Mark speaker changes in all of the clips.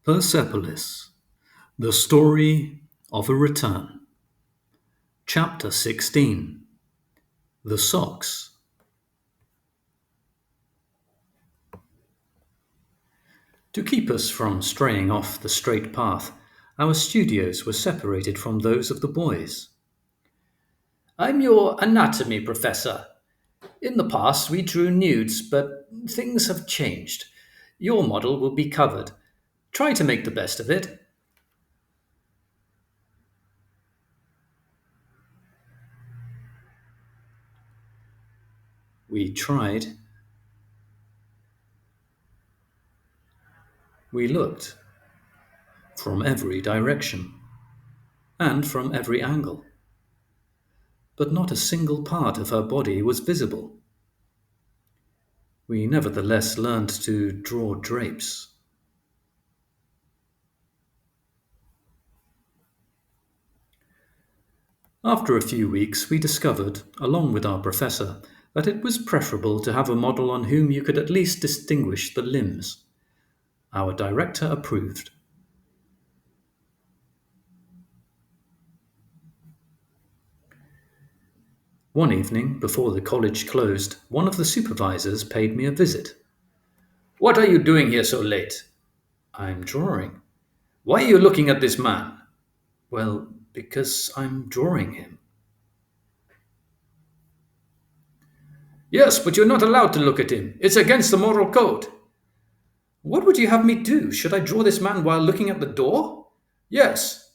Speaker 1: Persepolis, the story of a return. Chapter 16. The Socks. To keep us from straying off the straight path, our studios were separated from those of the boys.
Speaker 2: I'm your anatomy professor. In the past, we drew nudes, but things have changed. Your model will be covered. Try to make the best of it.
Speaker 1: We tried. We looked from every direction and from every angle, but not a single part of her body was visible. We nevertheless learned to draw drapes. After a few weeks, we discovered, along with our professor, that it was preferable to have a model on whom you could at least distinguish the limbs. Our director approved. One evening, before the college closed, one of the supervisors paid me a visit.
Speaker 2: What are you doing here so late?
Speaker 1: I'm drawing.
Speaker 2: Why are you looking at this man?
Speaker 1: Well, because I'm drawing him.
Speaker 2: Yes, but you're not allowed to look at him. It's against the moral code.
Speaker 1: What would you have me do? Should I draw this man while looking at the door?
Speaker 2: Yes.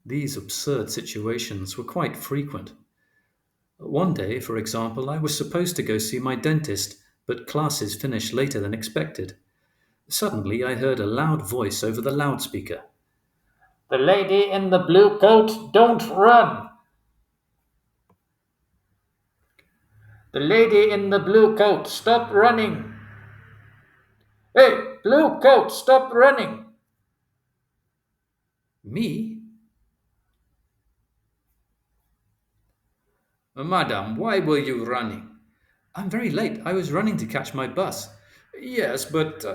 Speaker 1: These absurd situations were quite frequent. One day, for example, I was supposed to go see my dentist, but classes finished later than expected. Suddenly, I heard a loud voice over the loudspeaker.
Speaker 2: The lady in the blue coat, don't run. The lady in the blue coat, stop running. Hey, blue coat, stop running.
Speaker 1: Me?
Speaker 2: Madam, why were you running?
Speaker 1: I'm very late. I was running to catch my bus.
Speaker 2: Yes, but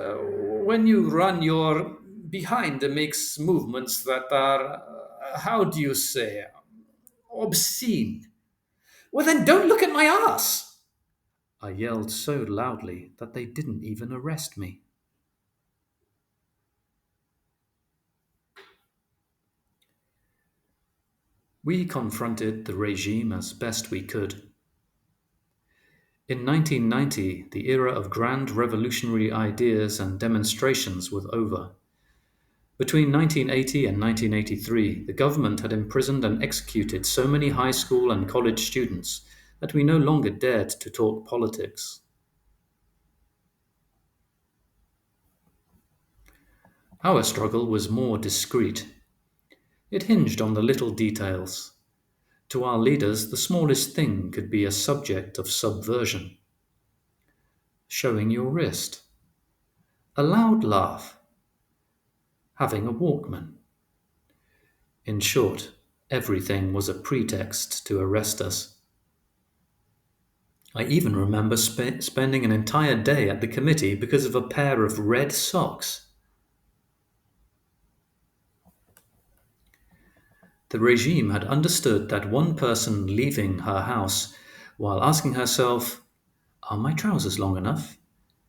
Speaker 2: when you run, your behind makes movements that are, how do you say, obscene. Well, then don't look at my ass.
Speaker 1: I yelled so loudly that they didn't even arrest me. We confronted the regime as best we could. In 1990, the era of grand revolutionary ideas and demonstrations was over. Between 1980 and 1983, the government had imprisoned and executed so many high school and college students that we no longer dared to talk politics. Our struggle was more discreet. It hinged on the little details. To our leaders, the smallest thing could be a subject of subversion. Showing your wrist, a loud laugh, having a Walkman. In short, everything was a pretext to arrest us. I even remember spending an entire day at the committee because of a pair of red socks. The regime had understood that one person leaving her house while asking herself, "Are my trousers long enough?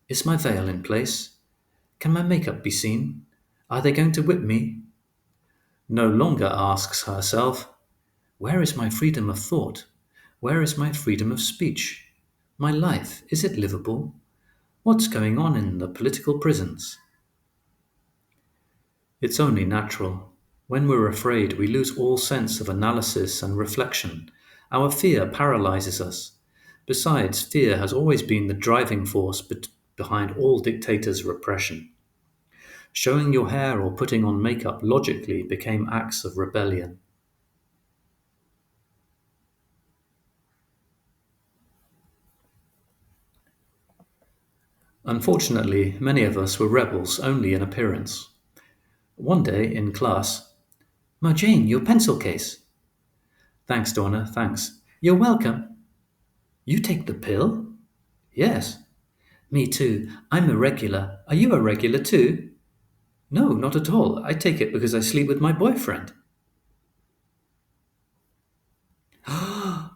Speaker 1: Is my veil in place? Can my makeup be seen? Are they going to whip me?" no longer asks herself, "Where is my freedom of thought? Where is my freedom of speech? My life, is it livable? What's going on in the political prisons?" It's only natural. When we're afraid, we lose all sense of analysis and reflection. Our fear paralyzes us. Besides, fear has always been the driving force behind all dictators' repression. Showing your hair or putting on makeup logically became acts of rebellion. Unfortunately, many of us were rebels only in appearance. One day in class, "Marjane, your pencil case." "Thanks, Donna, thanks." "You're welcome." "You take the pill?" "Yes." Me too. I'm a regular. Are you a regular too? No, not at all. I take it because I sleep with my boyfriend. A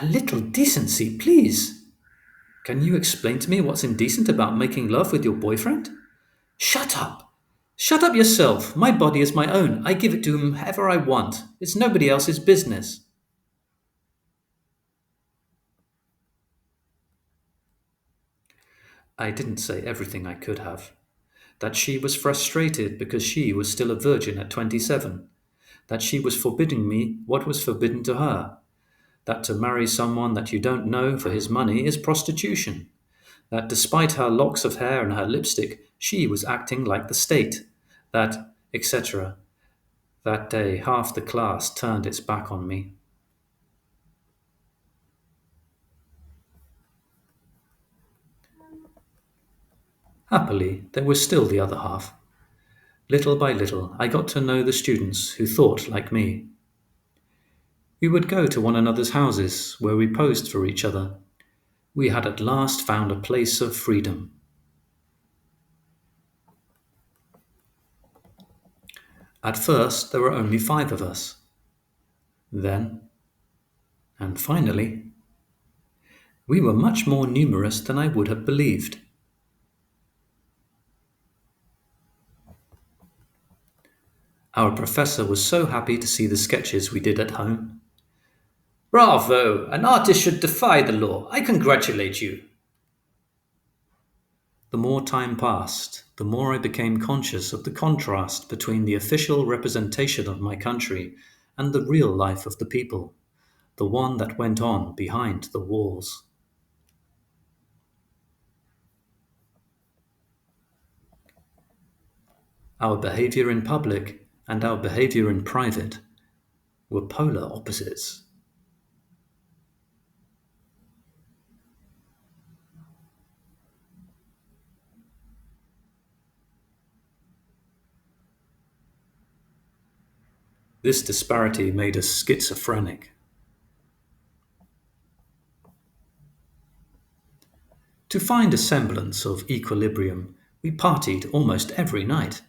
Speaker 1: little decency, please. Can you explain to me what's indecent about making love with your boyfriend? Shut up! Shut up yourself! My body is my own. I give it to whomever I want. It's nobody else's business. I didn't say everything I could have. That she was frustrated because she was still a virgin at 27. That she was forbidding me what was forbidden to her. That to marry someone that you don't know for his money is prostitution. That despite her locks of hair and her lipstick, she was acting like the state. That, etc. That day, half the class turned its back on me. Happily, there was still the other half. Little by little, I got to know the students who thought like me. We would go to one another's houses where we posed for each other. We had at last found a place of freedom. At first, there were only 5 of us. Then, and finally, we were much more numerous than I would have believed. Our professor was so happy to see the sketches we did at home.
Speaker 2: Bravo! An artist should defy the law. I congratulate you.
Speaker 1: The more time passed, the more I became conscious of the contrast between the official representation of my country and the real life of the people, the one that went on behind the walls. Our behavior in public and our behavior in private were polar opposites. This disparity made us schizophrenic. To find a semblance of equilibrium, we partied almost every night.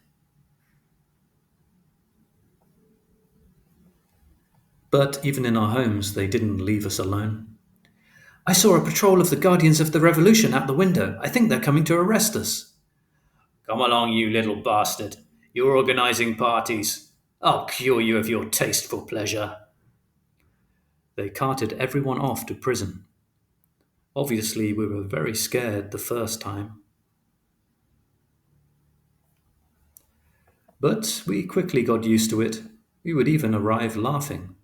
Speaker 1: But even in our homes, they didn't leave us alone. I saw a patrol of the Guardians of the Revolution out the window. I think they're coming to arrest us.
Speaker 2: Come along, you little bastard. You're organizing parties. I'll cure you of your taste for pleasure.
Speaker 1: They carted everyone off to prison. Obviously, we were very scared the first time. But we quickly got used to it. We would even arrive laughing.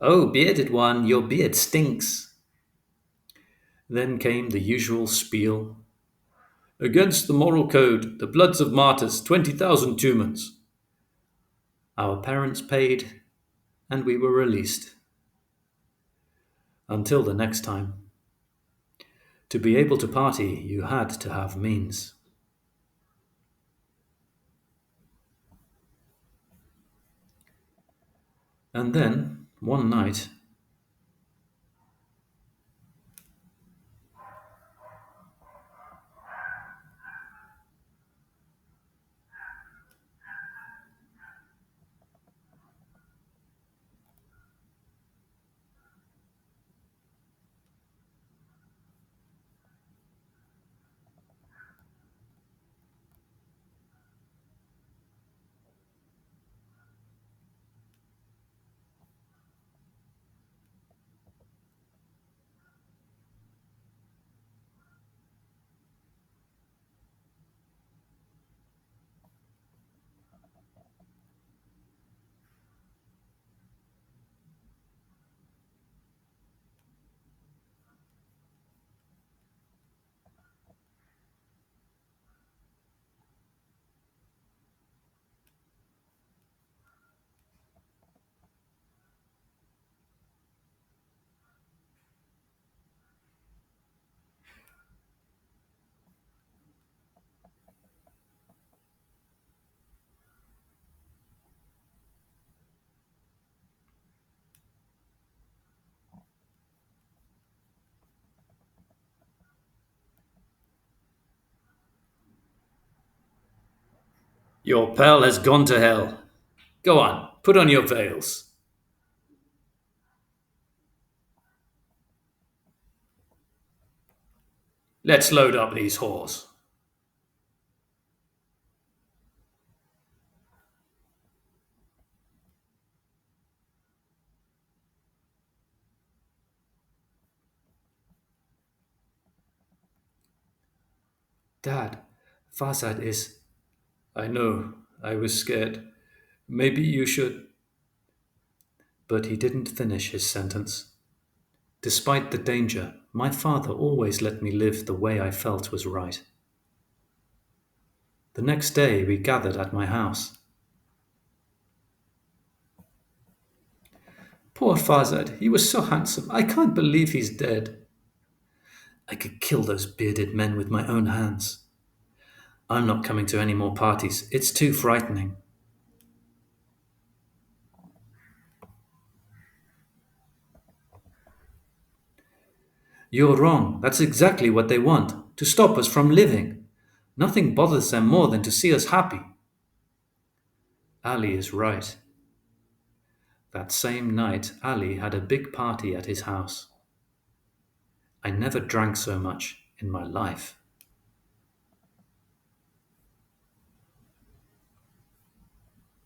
Speaker 2: Oh, bearded one, your beard stinks.
Speaker 1: Then came the usual spiel.
Speaker 2: Against the moral code, the bloods of martyrs, 20,000 tumens.
Speaker 1: Our parents paid, and we were released. Until the next time. To be able to party, you had to have means. And then, one night,
Speaker 2: Your pal has gone to hell. Go on, put on your veils. Let's load up these whores.
Speaker 1: Dad, Farzad is.
Speaker 2: I know, I was scared. Maybe you should.
Speaker 1: But he didn't finish his sentence. Despite the danger, my father always let me live the way I felt was right. The next day, we gathered at my house.
Speaker 2: Poor Farzad, he was so handsome. I can't believe he's dead.
Speaker 1: I could kill those bearded men with my own hands. I'm not coming to any more parties. It's too frightening. You're wrong. That's exactly what they want to stop us from living. Nothing bothers them more than to see us happy. Ali is right. That same night, Ali had a big party at his house. I never drank so much in my life.